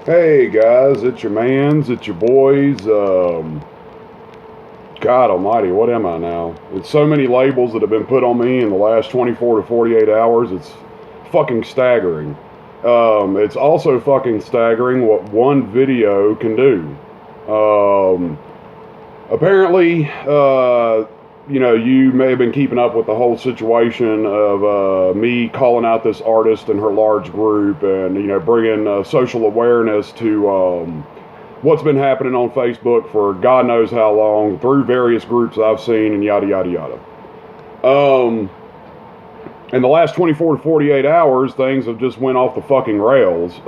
Hey guys, it's your mans, it's your boys. God almighty, what am I now? It's so many labels that have been put on me in the last 24 to 48 hours. It's fucking staggering. It's also fucking staggering what one video can do. Apparently, you may have been keeping up with the whole situation of me calling out this artist and her large group and, bringing social awareness to what's been happening on Facebook for God knows how long through various groups I've seen and yada, yada, yada. In the last 24 to 48 hours, things have just went off the fucking rails.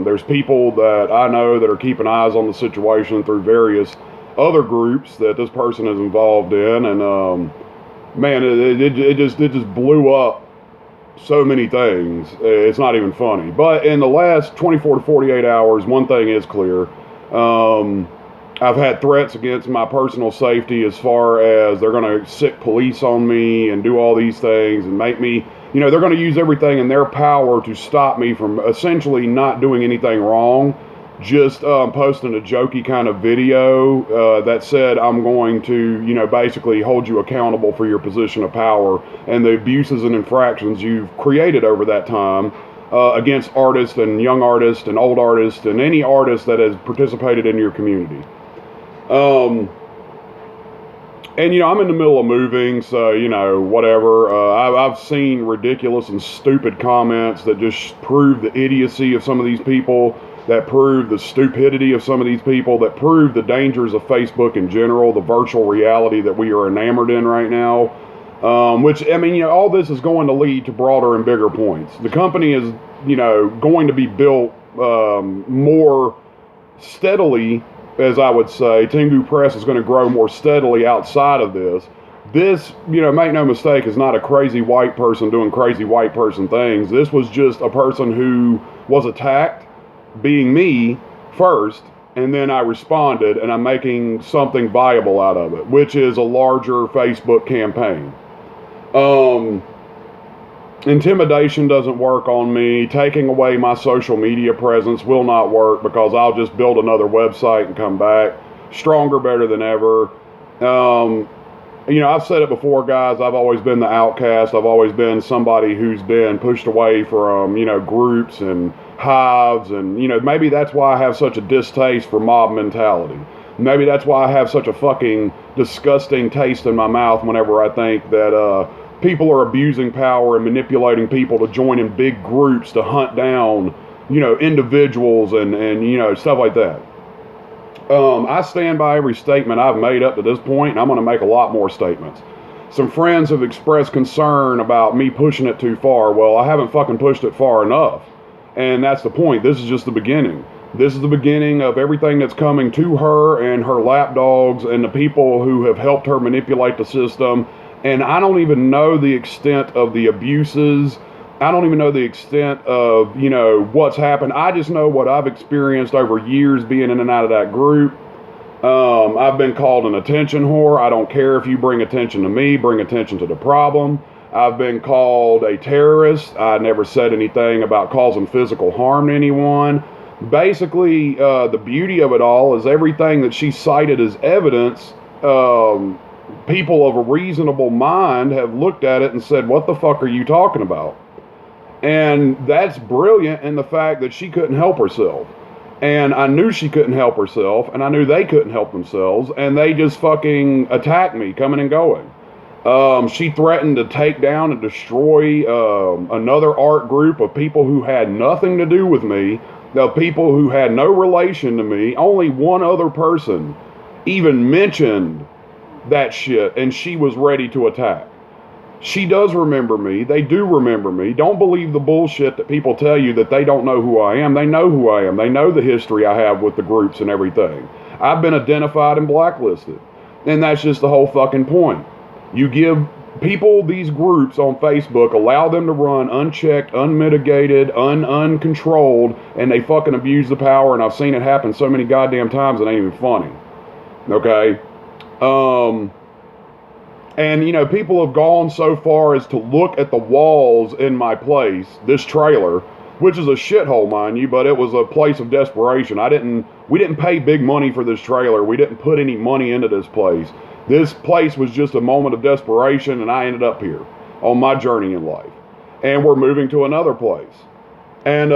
There's people that I know that are keeping eyes on the situation through various other groups that this person is involved in, and man, it just blew up so many things. It's not even funny. But in the last 24 to 48 hours, one thing is clear. I've had threats against my personal safety as far as they're going to sick police on me and do all these things and make me, they're going to use everything in their power to stop me from essentially not doing anything wrong. Just posting a jokey kind of video that said I'm going to, basically hold you accountable for your position of power and the abuses and infractions you've created over that time against artists and young artists and old artists and any artist that has participated in your community. And, I'm in the middle of moving, so, whatever. I've seen ridiculous and stupid comments that just prove the idiocy of some of these people, that prove the stupidity of some of these people, that prove the dangers of Facebook in general, the virtual reality that we are enamored in right now. Which, all this is going to lead to broader and bigger points. The company is, going to be built more steadily, as I would say. Tengu Press is going to grow more steadily outside of this. This, make no mistake, is not a crazy white person doing crazy white person things. This was just a person who was attacked, being me first, and then I responded, and I'm making something viable out of it, which is a larger Facebook campaign. Intimidation doesn't work on me. Taking away my social media presence will not work because I'll just build another website and come back stronger, better than ever. I've said it before, guys. I've always been the outcast. I've always been somebody who's been pushed away from, groups and hives. And, maybe that's why I have such a distaste for mob mentality. Maybe that's why I have such a fucking disgusting taste in my mouth whenever I think that people are abusing power and manipulating people to join in big groups to hunt down, individuals and stuff like that. I stand by every statement I've made up to this point, and I'm going to make a lot more statements. Some friends have expressed concern about me pushing it too far. Well, I haven't fucking pushed it far enough. And that's the point. This is just the beginning. This is the beginning of everything that's coming to her and her lapdogs and the people who have helped her manipulate the system. And I don't even know the extent of the abuses. I don't even know the extent of, what's happened. I just know what I've experienced over years being in and out of that group. I've been called an attention whore. I don't care if you bring attention to me, bring attention to the problem. I've been called a terrorist. I never said anything about causing physical harm to anyone. Basically, the beauty of it all is everything that she cited as evidence, people of a reasonable mind have looked at it and said, what the fuck are you talking about? And that's brilliant in the fact that she couldn't help herself. And I knew she couldn't help herself, and I knew they couldn't help themselves, and they just fucking attacked me coming and going. She threatened to take down and destroy another art group of people who had nothing to do with me, the people who had no relation to me. Only one other person even mentioned that shit, and she was ready to attack. She does remember me. They do remember me. Don't believe the bullshit that people tell you that they don't know who I am. They know who I am. They know the history I have with the groups and everything. I've been identified and blacklisted. And that's just the whole fucking point. You give people these groups on Facebook, allow them to run unchecked, unmitigated, uncontrolled, and they fucking abuse the power, and I've seen it happen so many goddamn times it ain't even funny. Okay? And, people have gone so far as to look at the walls in my place, this trailer, which is a shithole, mind you, but it was a place of desperation. We didn't pay big money for this trailer. We didn't put any money into this place. This place was just a moment of desperation, and I ended up here on my journey in life. And we're moving to another place. And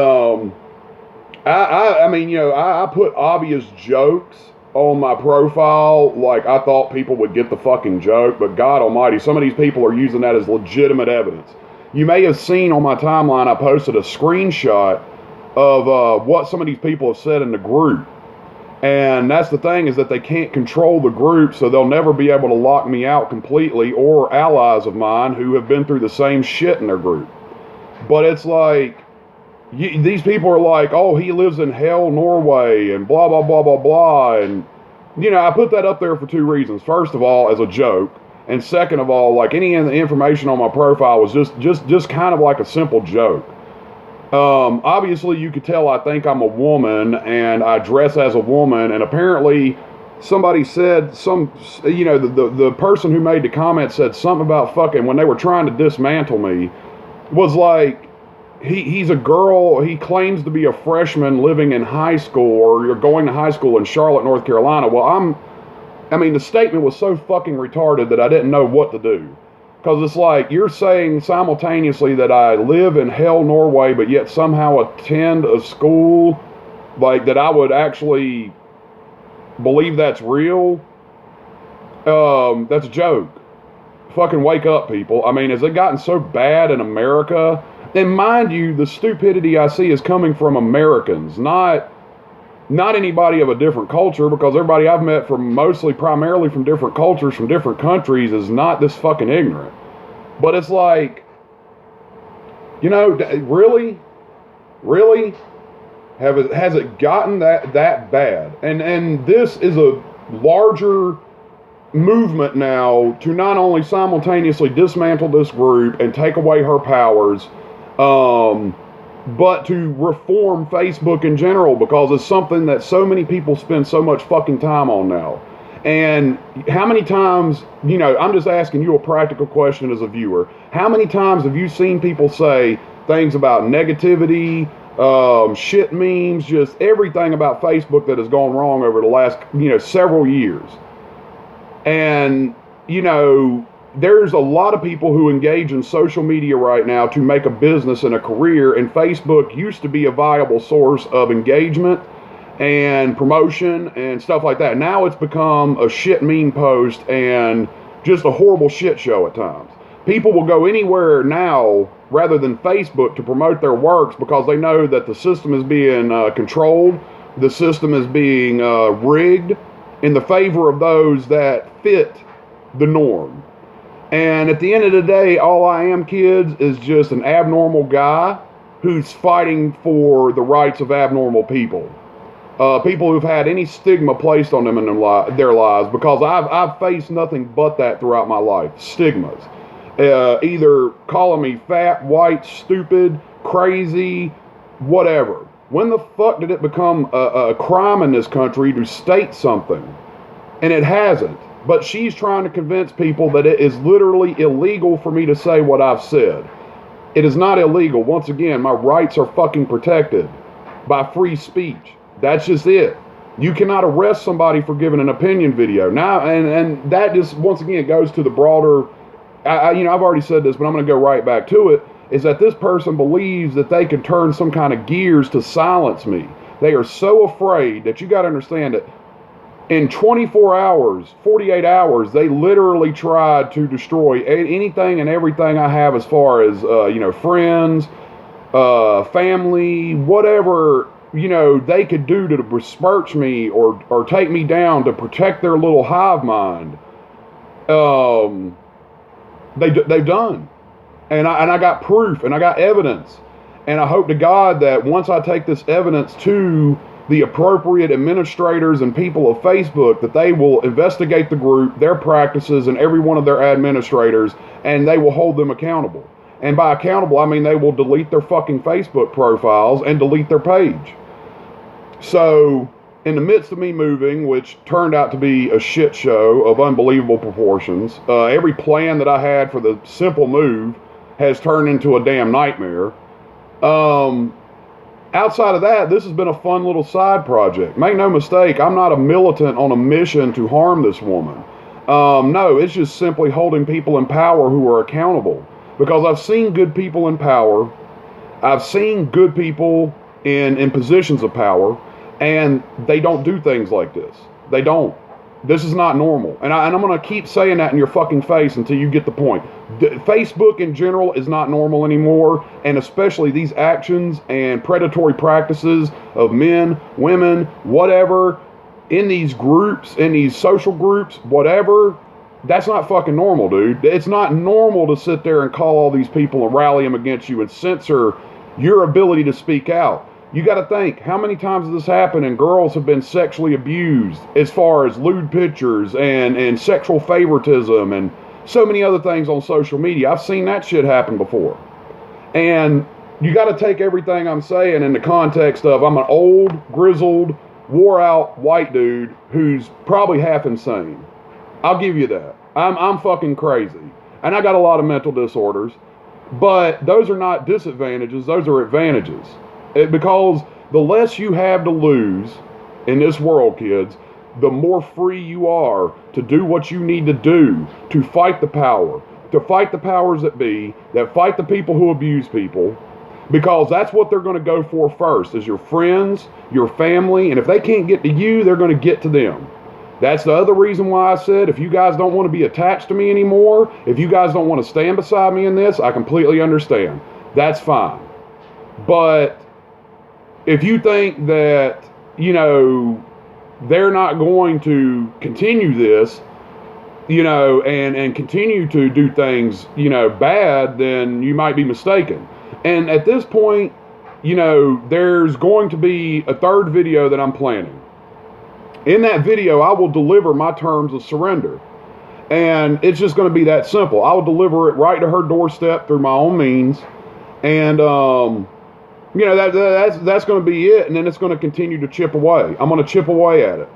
I mean, I put obvious jokes on my profile. Like, I thought people would get the fucking joke, but God almighty, some of these people are using that as legitimate evidence. You may have seen on my timeline, I posted a screenshot of what some of these people have said in the group. And that's the thing, is that they can't control the group, so they'll never be able to lock me out completely, or allies of mine who have been through the same shit in their group. But it's like, these people are like, oh, he lives in hell, Norway, and blah, blah, blah, blah, blah. And, I put that up there for two reasons. First of all, as a joke. And second of all, like, any of the information on my profile was just kind of like a simple joke. Obviously, you could tell I think I'm a woman, and I dress as a woman, and apparently somebody said the person who made the comment said something about fucking, when they were trying to dismantle me, was like, he's a girl, he claims to be a freshman living in high school, or you're going to high school in Charlotte, North Carolina. Well, the statement was so fucking retarded that I didn't know what to do. Because it's like, you're saying simultaneously that I live in hell, Norway, but yet somehow attend a school, like, that I would actually believe that's real. That's a joke. Fucking wake up, people. I mean, has it gotten so bad in America? And mind you, the stupidity I see is coming from Americans, not anybody of a different culture, because everybody I've met primarily from different cultures, from different countries, is not this fucking ignorant. But it's like, really? Has it gotten that bad? And this is a larger movement now to not only simultaneously dismantle this group and take away her powers, but to reform Facebook in general, because it's something that so many people spend so much fucking time on now. And how many times, I'm just asking you a practical question as a viewer. How many times have you seen people say things about negativity, shit memes, just everything about Facebook that has gone wrong over the last, several years? And, there's a lot of people who engage in social media right now to make a business and a career, and Facebook used to be a viable source of engagement and promotion and stuff like that. Now it's become a shit meme post and just a horrible shit show at times. People will go anywhere now rather than Facebook to promote their works, because they know that the system is being controlled, the system is being rigged in the favor of those that fit the norm. And at the end of the day, all I am, kids, is just an abnormal guy who's fighting for the rights of abnormal people. People who've had any stigma placed on them in their lives, because I've faced nothing but that throughout my life. Stigmas. Either calling me fat, white, stupid, crazy, whatever. When the fuck did it become a crime in this country to state something? And it hasn't. But she's trying to convince people that it is literally illegal for me to say what I've said. It is not illegal. Once again, my rights are fucking protected by free speech. That's just it. You cannot arrest somebody for giving an opinion video. Now, and that just, once again, goes to the broader, I've already said this, but I'm going to go right back to it, is that this person believes that they can turn some kind of gears to silence me. They are so afraid that you got to understand that in 24 hours, 48 hours, they literally tried to destroy anything and everything I have as far as, friends, family, whatever, they could do to besmirch me or take me down to protect their little hive mind. They've done. And I got proof and I got evidence. And I hope to God that once I take this evidence to the appropriate administrators and people of Facebook, that they will investigate the group, their practices, and every one of their administrators, and they will hold them accountable. And by accountable, I mean they will delete their fucking Facebook profiles and delete their page. So, in the midst of me moving, which turned out to be a shit show of unbelievable proportions, every plan that I had for the simple move has turned into a damn nightmare. outside of that, this has been a fun little side project. Make no mistake, I'm not a militant on a mission to harm this woman. No, it's just simply holding people in power who are accountable. Because I've seen good people in power, I've seen good people in positions of power, and they don't do things like this. They don't. This is not normal. And I'm going to keep saying that in your fucking face until you get the point. Facebook in general is not normal anymore, and especially these actions and predatory practices of men, women, whatever, in these groups, in these social groups, whatever. That's not fucking normal, dude. It's not normal to sit there and call all these people and rally them against you and censor your ability to speak out. You got to think, how many times has this happened and girls have been sexually abused as far as lewd pictures and sexual favoritism and so many other things on social media. I've seen that shit happen before. And you got to take everything I'm saying in the context of I'm an old, grizzled, wore-out white dude who's probably half insane. I'll give you that. I'm fucking crazy. And I got a lot of mental disorders. But those are not disadvantages. Those are advantages. Because the less you have to lose in this world, kids, the more free you are to do what you need to do to fight the power, to fight the powers that be, that fight the people who abuse people, because that's what they're going to go for first, is your friends, your family, and if they can't get to you, they're going to get to them. That's the other reason why I said, if you guys don't want to be attached to me anymore, if you guys don't want to stand beside me in this, I completely understand. That's fine. But if you think that, you know, they're not going to continue this, you know, and continue to do things, you know, bad, then you might be mistaken. And at this point, you know, there's going to be a third video that I'm planning. In that video, I will deliver my terms of surrender. And it's just going to be that simple. I will deliver it right to her doorstep through my own means. And, you know, that's going to be it, and then it's going to continue to chip away. I'm going to chip away at it.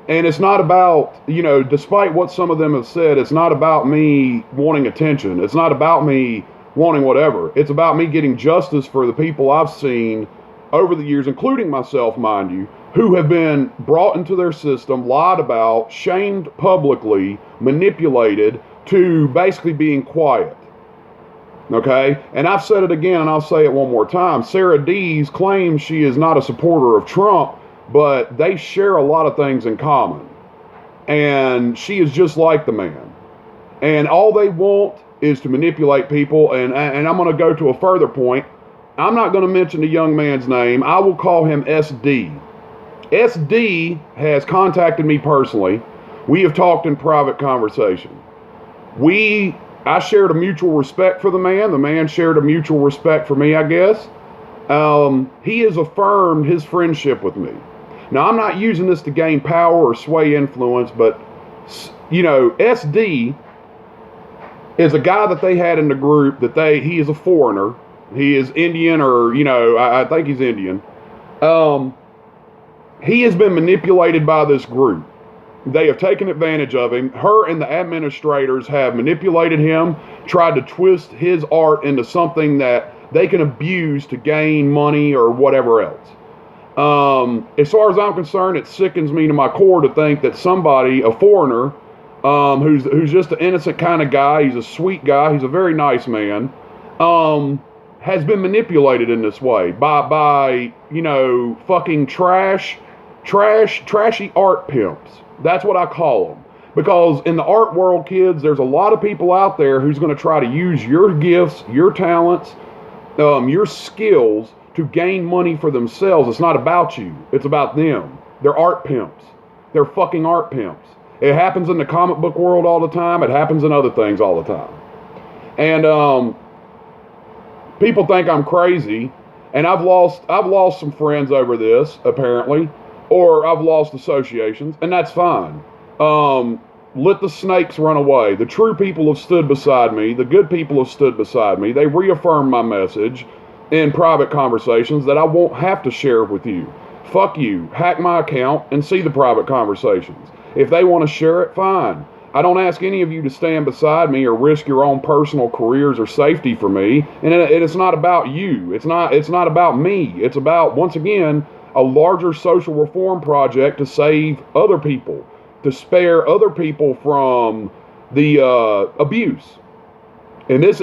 And it's not about, you know, despite what some of them have said, it's not about me wanting attention. It's not about me wanting whatever. It's about me getting justice for the people I've seen over the years, including myself, mind you, who have been brought into their system, lied about, shamed publicly, manipulated to basically being quiet. Okay? And I've said it again, and I'll say it one more time. Sarah Dees claims she is not a supporter of Trump, but they share a lot of things in common. And she is just like the man. And all they want is to manipulate people. And I'm going to go to a further point. I'm not going to mention the young man's name. I will call him SD. SD has contacted me personally. We have talked in private conversation. I shared a mutual respect for the man. The man shared a mutual respect for me, I guess. He has affirmed his friendship with me. Now, I'm not using this to gain power or sway influence, but, you know, SD is a guy that they had in the group he is a foreigner. He is Indian, or, you know, I think he's Indian. He has been manipulated by this group. They have taken advantage of him. Her and the administrators have manipulated him, tried to twist his art into something that they can abuse to gain money or whatever else. As far as I'm concerned, it sickens me to my core to think that somebody, a foreigner, who's just an innocent kind of guy, he's a sweet guy, he's a very nice man, has been manipulated in this way by you know, fucking trashy art pimps. That's what I call them. Because in the art world, kids, there's a lot of people out there who's going to try to use your gifts, your talents, your skills to gain money for themselves. It's not about you. It's about them. They're art pimps. They're fucking art pimps. It happens in the comic book world all the time. It happens in other things all the time. And people think I'm crazy. And I've lost some friends over this, apparently. Or I've lost associations, and that's fine. Let the snakes run away. The true people have stood beside me. The good people have stood beside me. They reaffirmed my message in private conversations that I won't have to share with you. Fuck you. Hack my account and see the private conversations. If they want to share it, fine. I don't ask any of you to stand beside me or risk your own personal careers or safety for me. And it's not about you. It's not about me. It's about, once again, a larger social reform project to save other people, to spare other people from the abuse. And this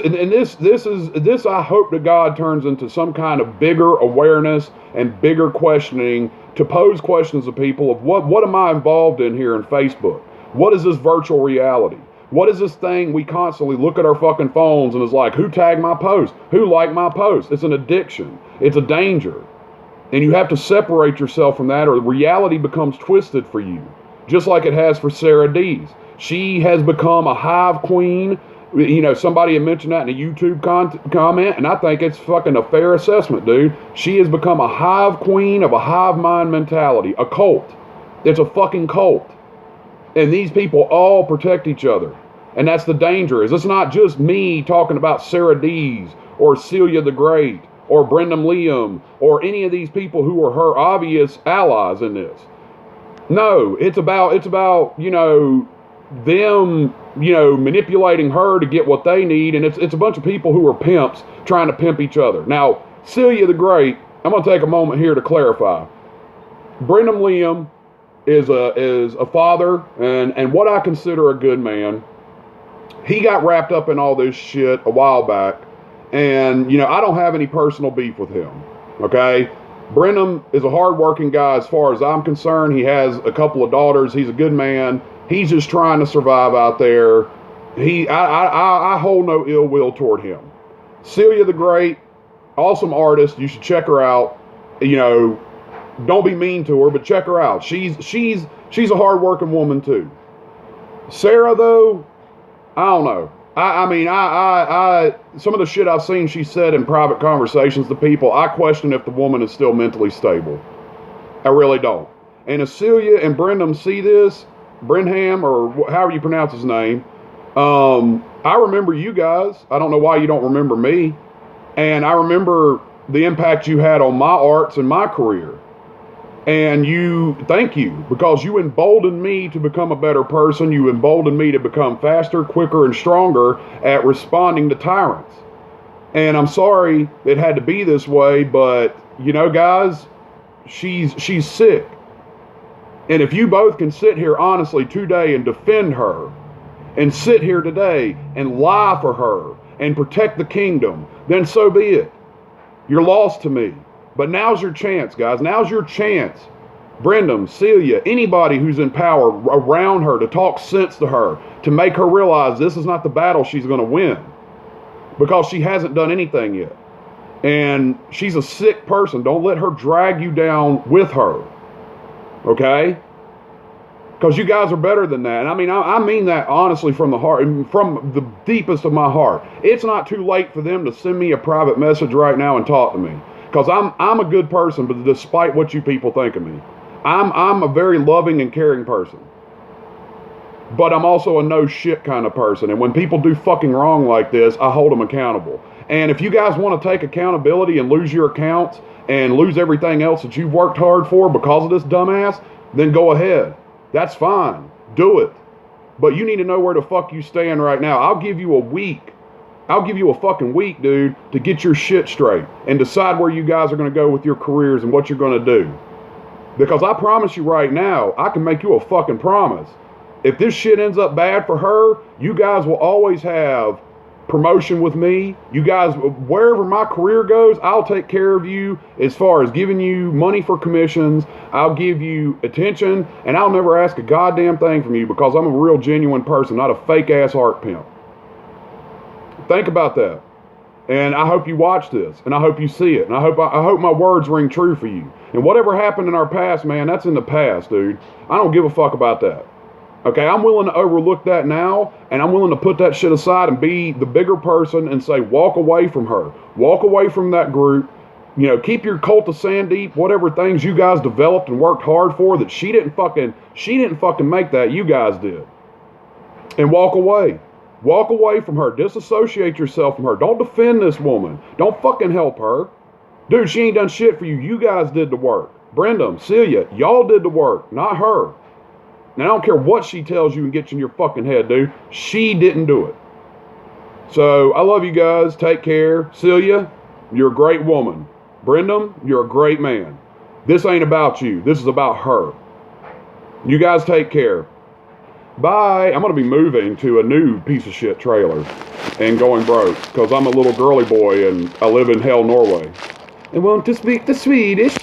I hope to God turns into some kind of bigger awareness and bigger questioning, to pose questions to people of what am I involved in here in Facebook? What is this virtual reality? What is this thing we constantly look at our fucking phones and is like, who tagged my post? Who liked my post? It's an addiction. It's a danger. And you have to separate yourself from that, or reality becomes twisted for you. Just like it has for Sarah Dees. She has become a hive queen. You know, somebody had mentioned that in a YouTube comment, and I think it's fucking a fair assessment, dude. She has become a hive queen of a hive mind mentality, a cult. It's a fucking cult. And these people all protect each other. And that's the danger. Is it's not just me talking about Sarah Dees or Celia the Great or Brendham Liam or any of these people who are her obvious allies in this. No, it's about, you know, them, you know, manipulating her to get what they need. And it's a bunch of people who are pimps trying to pimp each other. Now, Celia the Great, I'm going to take a moment here to clarify. Brendham Liam is a father and what I consider a good man. He got wrapped up in all this shit a while back, and you know, I don't have any personal beef with him. Okay, Brendham is a hardworking guy as far as I'm concerned. He has a couple of daughters. He's a good man. He's just trying to survive out there. I hold no ill will toward him. Celia the Great, awesome artist. You should check her out. You know, don't be mean to her, but check her out. She's a hard-working woman too. Sarah, though, I don't know. I mean, some of the shit I've seen she said in private conversations to people, I question if the woman is still mentally stable. I really don't. And if Celia and Brendham see this, Brendham, or however you pronounce his name, I remember you guys. I don't know why you don't remember me. And I remember the impact you had on my arts and my career. And thank you, because you emboldened me to become a better person. You emboldened me to become faster, quicker, and stronger at responding to tyrants. And I'm sorry it had to be this way, but you know, guys, she's sick. And if you both can sit here honestly today and defend her, and sit here today and lie for her and protect the kingdom, then so be it. You're lost to me. But now's your chance, guys. Now's your chance. Brendham, Celia, anybody who's in power around her, to talk sense to her, to make her realize this is not the battle she's going to win, because she hasn't done anything yet. And she's a sick person. Don't let her drag you down with her. Okay? Because you guys are better than that. And I mean that honestly from the heart, from the deepest of my heart. It's not too late for them to send me a private message right now and talk to me. Because I'm a good person, but despite what you people think of me, I'm a very loving and caring person. But I'm also a no shit kind of person. And when people do fucking wrong like this, I hold them accountable. And if you guys want to take accountability and lose your accounts and lose everything else that you've worked hard for because of this dumbass, then go ahead. That's fine. Do it. But you need to know where the fuck you stand right now. I'll give you a week. I'll give you a fucking week, dude, to get your shit straight and decide where you guys are going to go with your careers and what you're going to do. Because I promise you right now, I can make you a fucking promise. If this shit ends up bad for her, you guys will always have promotion with me. You guys, wherever my career goes, I'll take care of you as far as giving you money for commissions. I'll give you attention, and I'll never ask a goddamn thing from you because I'm a real genuine person, not a fake ass art pimp. Think about that. And I hope you watch this, and I hope you see it, and I hope my words ring true for you. And whatever happened in our past, man, that's in the past, dude. I don't give a fuck about that. Okay, I'm willing to overlook that now, and I'm willing to put that shit aside and be the bigger person and say, walk away from her. Walk away from that group. You know, keep your cult of Sandeep, whatever things you guys developed and worked hard for that she didn't fucking make that, you guys did. And walk away. Walk away from her. Disassociate yourself from her. Don't defend this woman. Don't fucking help her. Dude, she ain't done shit for you. You guys did the work. Brendham, Celia, y'all did the work, not her. And I don't care what she tells you and gets in your fucking head, dude. She didn't do it. So I love you guys. Take care. Celia, you're a great woman. Brendham, you're a great man. This ain't about you. This is about her. You guys take care. Bye. I'm going to be moving to a new piece of shit trailer and going broke because I'm a little girly boy and I live in hell, Norway. And want to speak the Swedish.